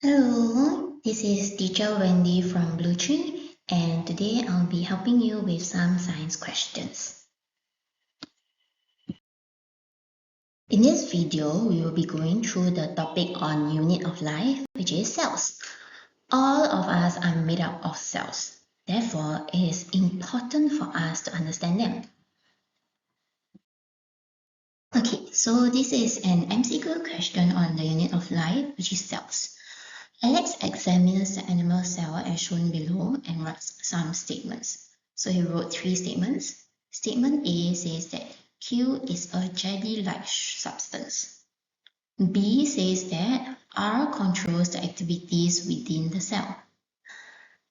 Hello, this is teacher Wendy from BlueTree, and today I'll be helping you with some science questions. In this video, we will be going through the topic on unit of life, which is cells. All of us are made up of cells. Therefore, it is important for us to understand them. Okay, so this is an MCQ question on the unit of life, which is cells. Alex examines the animal cell as shown below and writes some statements. So he wrote 3 statements. Statement A says that Q is a jelly-like substance. B says that R controls the activities within the cell.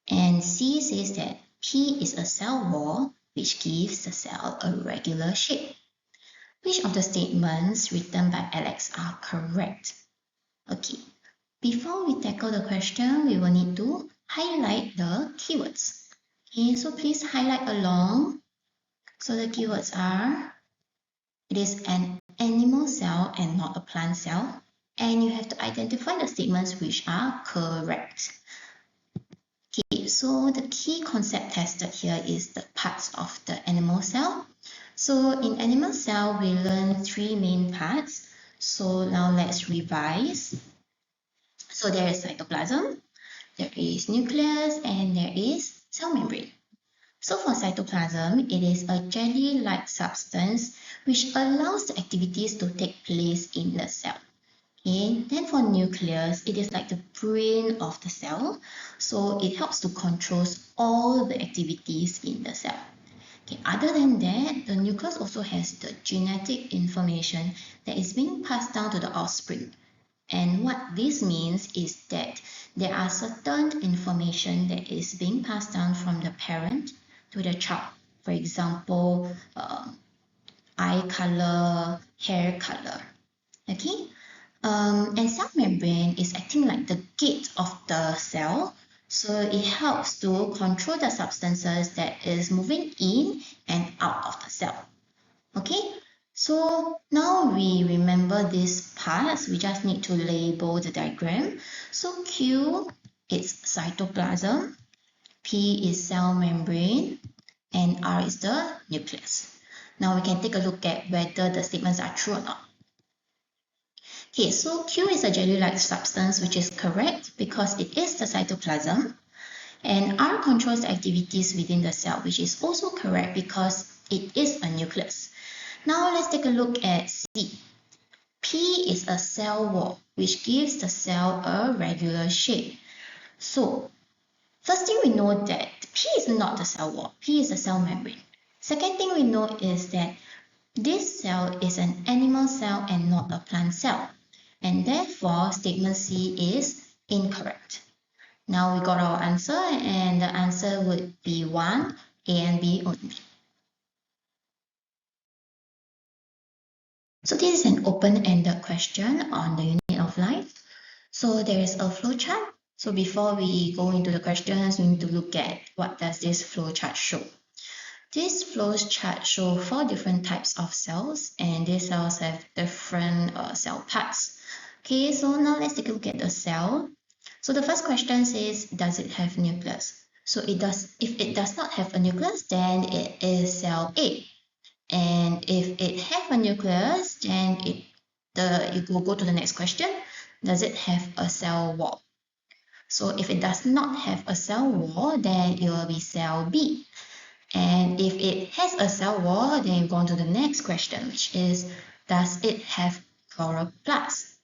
And C says that P is a cell wall, which gives the cell a regular shape. Which of the statements written by Alex are correct? Okay. Before we tackle the question, we will need to highlight the keywords. Okay, so please highlight along. So the keywords are, it is an animal cell and not a plant cell. And you have to identify the statements which are correct. Okay, so the key concept tested here is the parts of the animal cell. So in animal cell, we learn 3 main parts. So now let's revise. So there is cytoplasm, there is nucleus, and there is cell membrane. So for cytoplasm, it is a jelly-like substance which allows the activities to take place in the cell. Okay, then for nucleus, it is like the brain of the cell, so it helps to control all the activities in the cell. Okay, other than that, the nucleus also has the genetic information that is being passed down to the offspring. And what this means is that there are certain information that is being passed down from the parent to the child. For example, eye color, hair color. Okay, and cell membrane is acting like the gate of the cell. So it helps to control the substances that is moving in and out of the cell. Okay, so now we remember these parts. We just need to label the diagram. So Q is cytoplasm, P is cell membrane, and R is the nucleus. Now we can take a look at whether the statements are true or not. Okay, so Q is a jelly-like substance, which is correct because it is the cytoplasm. And R controls the activities within the cell, which is also correct because it is a nucleus. Now let's take a look at C. P is a cell wall, which gives the cell a regular shape. So, first thing we know that P is not the cell wall, P is a cell membrane. Second thing we know is that this cell is an animal cell and not a plant cell. And therefore, statement C is incorrect. Now we got our answer, and the answer would be 1, A and B only. So this is an open-ended question on the unit of life. So there is a flowchart. So before we go into the questions, we need to look at what does this flowchart show. This flowchart shows 4 different types of cells, and these cells have different cell parts. Okay, so now let's take a look at the cell. So the first question says, does it have nucleus? So it does. If it does not have a nucleus, then it is cell A. And if it have a nucleus, then it will go to the next question. Does it have a cell wall? So if it does not have a cell wall, then it will be cell B. And if it has a cell wall, then you go on to the next question, which is, does it have chloroplasts?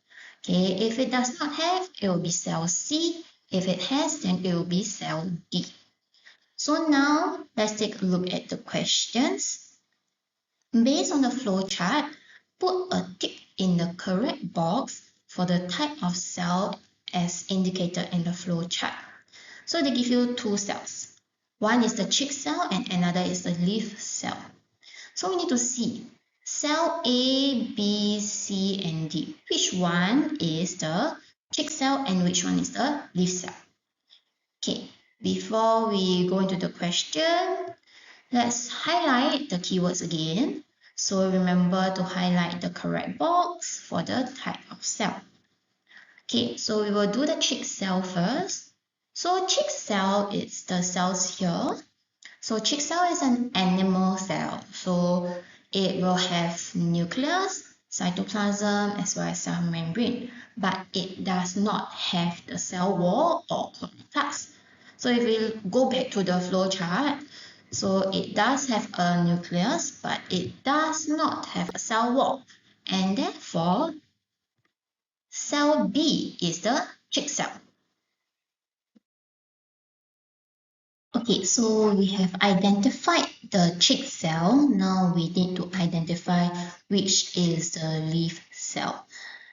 Okay, if it does not have, it will be cell C. If it has, then it will be cell D. So now let's take a look at the questions. Based on the flowchart, put a tick in the correct box for the type of cell as indicated in the flowchart. So they give you 2 cells. One is the chick cell and another is the leaf cell. So we need to see cell A, B, C, and D. Which one is the chick cell and which one is the leaf cell? Okay, before we go into the question, let's highlight the keywords again. So remember to highlight the correct box for the type of cell. Okay, so we will do the chick cell first. So chick cell is the cells here. So chick cell is an animal cell. So it will have nucleus, cytoplasm, as well as cell membrane, but it does not have the cell wall or chloroplast. So if we go back to the flow chart, so it does have a nucleus, but it does not have a cell wall, and therefore cell B is the chick cell. Okay, so we have identified the chick cell. Now we need to identify which is the leaf cell.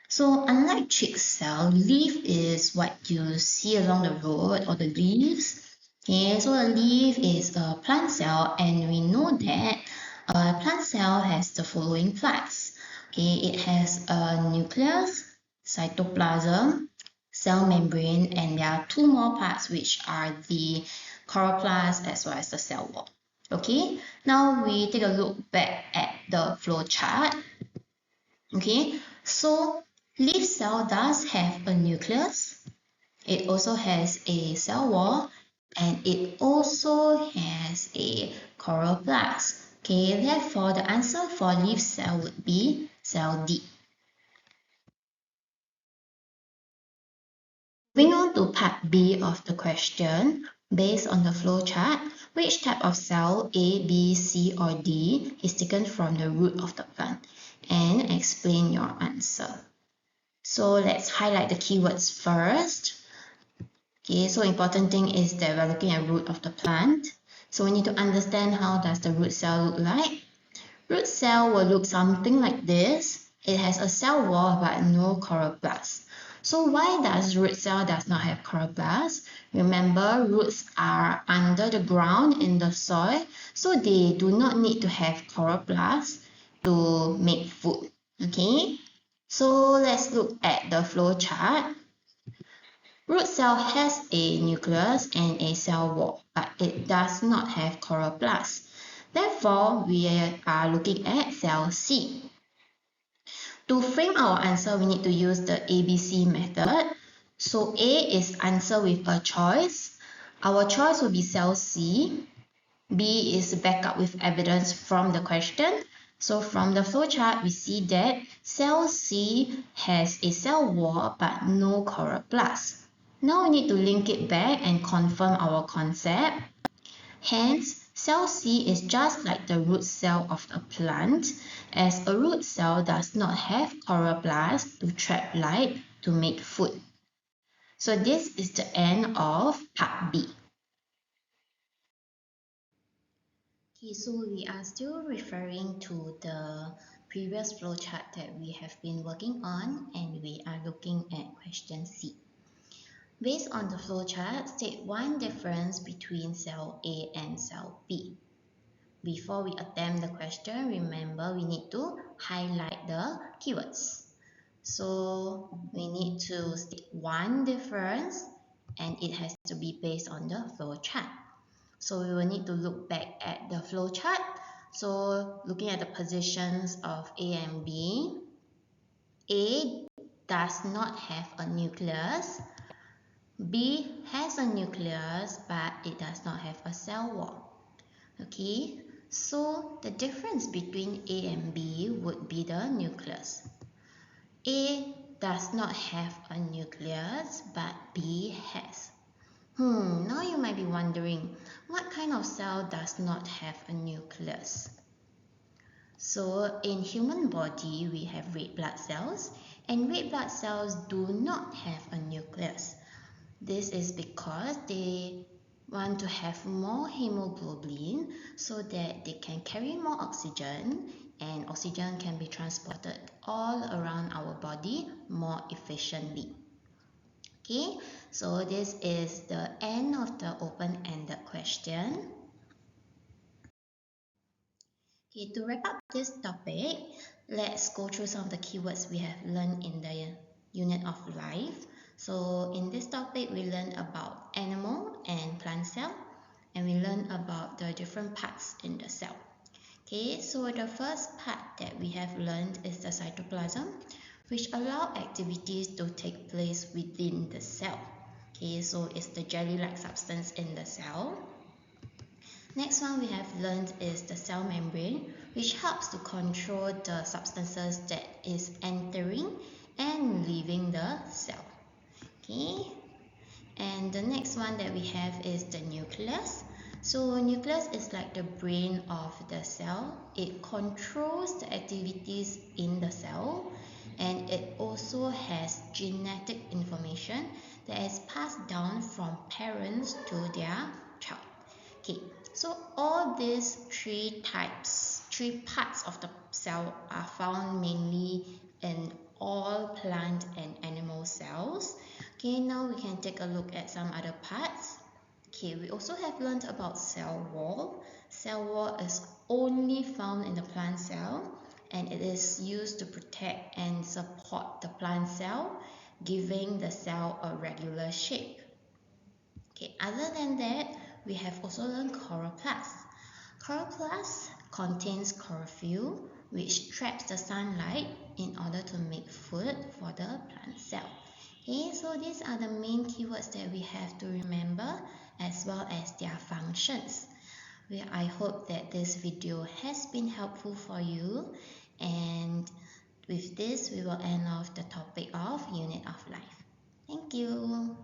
So unlike chick cell, leaf is what you see along the road or the leaves. Okay, so a leaf is a plant cell, and we know that a plant cell has the following parts. Okay, it has a nucleus, cytoplasm, cell membrane, and there are two more parts which are the chloroplast as well as the cell wall. Okay, now we take a look back at the flow chart. Okay, so leaf cell does have a nucleus. It also has a cell wall, and it also has a chloroplast. Okay, therefore the answer for leaf cell would be cell D. Moving on to part B of the question, based on the flowchart, which type of cell A, B, C, or D is taken from the root of the plant? And explain your answer. So let's highlight the keywords first. Okay, so important thing is that we're looking at root of the plant. So we need to understand how does the root cell look like. Root cell will look something like this. It has a cell wall but no chloroplast. So why does root cell does not have chloroplast? Remember, roots are under the ground in the soil, so they do not need to have chloroplast to make food. Okay, so let's look at the flow chart. Root cell has a nucleus and a cell wall, but it does not have chloroplast. Therefore, we are looking at cell C. To frame our answer, we need to use the A.B.C method. So A is answer with a choice. Our choice will be cell C. B is backup with evidence from the question. So from the flowchart, we see that cell C has a cell wall but no chloroplast. Now we need to link it back and confirm our concept. Hence, cell C is just like the root cell of a plant, as a root cell does not have chloroplast to trap light to make food. So this is the end of part B. Okay, so we are still referring to the previous flowchart that we have been working on, and we are looking at question C. Based on the flowchart, state one difference between cell A and cell B. Before we attempt the question, remember we need to highlight the keywords. So we need to state one difference, and it has to be based on the flowchart. So we will need to look back at the flowchart. So looking at the positions of A and B, A does not have a nucleus. B has a nucleus, but it does not have a cell wall. Okay, so the difference between A and B would be the nucleus. A does not have a nucleus, but B has. Now you might be wondering, what kind of cell does not have a nucleus? So in human body, we have red blood cells, and red blood cells do not have a nucleus. This is because they want to have more hemoglobin so that they can carry more oxygen, and oxygen can be transported all around our body more efficiently. Okay, so this is the end of the open-ended question. Okay, to wrap up this topic, let's go through some of the keywords we have learned in the unit of life. So in this topic, we learned about animal and plant cell, and we learned about the different parts in the cell. Okay, so the first part that we have learned is the cytoplasm, which allow activities to take place within the cell. Okay, so it's the jelly-like substance in the cell. Next one we have learned is the cell membrane, which helps to control the substances that is entering and leaving the cell. Okay, and the next one that we have is the nucleus. So nucleus is like the brain of the cell. It controls the activities in the cell, and it also has genetic information that is passed down from parents to their child. Okay, so all these three parts of the cell are found mainly in all plant and animal cells. Okay, now we can take a look at some other parts. Okay, we also have learned about cell wall. Cell wall is only found in the plant cell, and it is used to protect and support the plant cell, giving the cell a regular shape. Okay, other than that, we have also learned chloroplasts. Chloroplasts contains chlorophyll, which traps the sunlight in order to make food for the plant cell. Okay, so these are the main keywords that we have to remember, as well as their functions. I hope that this video has been helpful for you, and with this we will end off the topic of Unit of Life. Thank you.